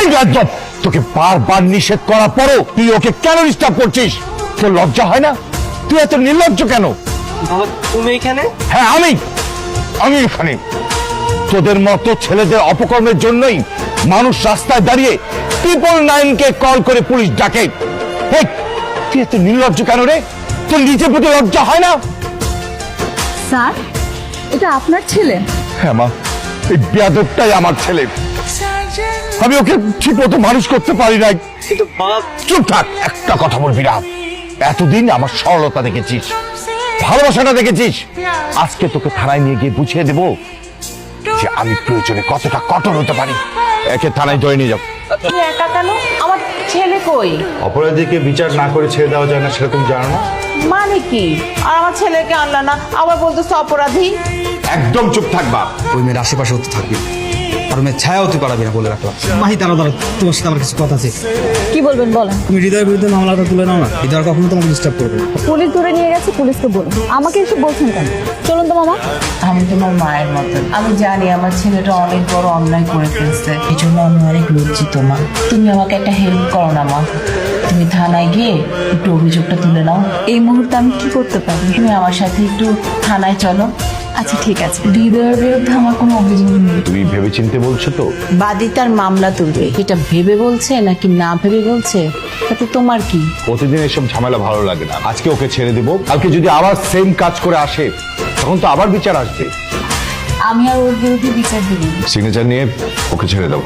এই রাজ্জাব, তোকে বারবার নিষেধ করার পরও তুই ওকে কেন ডিস্টার্ব করছিস? তোর লজ্জা হয় না? তুই এত নির্লজ্জ কেন? বাবা তুমি এখানে? হ্যাঁ আমি এখানে। তোদের মতো ছেলেদের অপকর্মের জন্যই মানুষ রাস্তায় দাঁড়িয়ে 999-কে কল করে পুলিশ ডাকে। হেই, তুই এত নির্লজ্জ কেন রে? তোর নিজের প্রতি লজ্জা হয় না? স্যার, এটা আপনার ছেলে? হ্যাঁ মা, এই বেয়াদবটাই আমার ছেলে। আমি ওকে ঠিক মতো মানুষ করতে পারি নাই। কিন্তু বাবা। চুপ থাক, একটা কথা বলবি না। এতদিন আমার সরলতা দেখেছিস, ভালোবাসাটা দেখেছিস। আজকে তোকে থানায় নিয়ে গিয়ে বুঝিয়ে দেবো যে আমি প্রয়োজনে কতটা কঠোর হতে পারি। একে থানায় ধরে নিয়ে যাও। তুমি একা কেন? আমার ছেলে কই? অপরাধীকে বিচার না করে ছেড়ে দেওয়া যায় না, সেটা তুমি জানো না? মানে কি? আর আমার ছেলেকে আনলা না, আবার বলতেছো অপরাধী? একদম চুপ থাকবা। ওই মেয়ের আশেপাশে হতে থাকবি, আর মেয়ের ছায়াও তুই পারাবি না বলে রাখলাম। মাহি, দাঁড়া দাঁড়া, তোমার সাথে আমার কিছু কথা আছে। কি বলবেন বলেন। তুমি হৃদয়ের বিরুদ্ধে মামলাটা তুলে নাও না, হৃদয় কখনো তোমাকে ডিস্টার্ব করবে না। পুলিশ ধরে নিয়ে গেছে, পুলিশকে বলুন। আমাকে এসব বলছেন কেন? চলুন তো মামা। আমি তোমার মায়ের মতন, আমি জানি আমার ছেলেটা অনেক বড় অন্যায় করে ফেলছে, এই জন্য আমি অনেক লজ্জিত মা। তুমি আমাকে একটা হেল্প করো না মা, তুমি থানায় গিয়ে একটু অভিযোগটা তুলে নাও। এই মুহূর্তে আমি কি করতে পারি? তুমি আমার সাথে একটু থানায় চলো। আচ্ছা ঠিক আছে। হৃদয়ের বিরুদ্ধে আমার কোনো অভিযোগ নেই। তুমি ভেবে চিনতে বলছো তো? বাদী তার মামলা তুলবে, এটা ভেবে বলছে নাকি না ভেবে বলছে তাতে তোমার কি? প্রতিদিন এসব ঝামেলা ভালো লাগে না। আজকে ওকে ছেড়ে দেবো, কালকে যদি আবার সেম কাজ করে আসে তখন তো আবার বিচার আসবে। আমি আর ওর বিরুদ্ধে বিচার দেব না। সিগনেচার নিয়ে ওকে ছেড়ে দাও।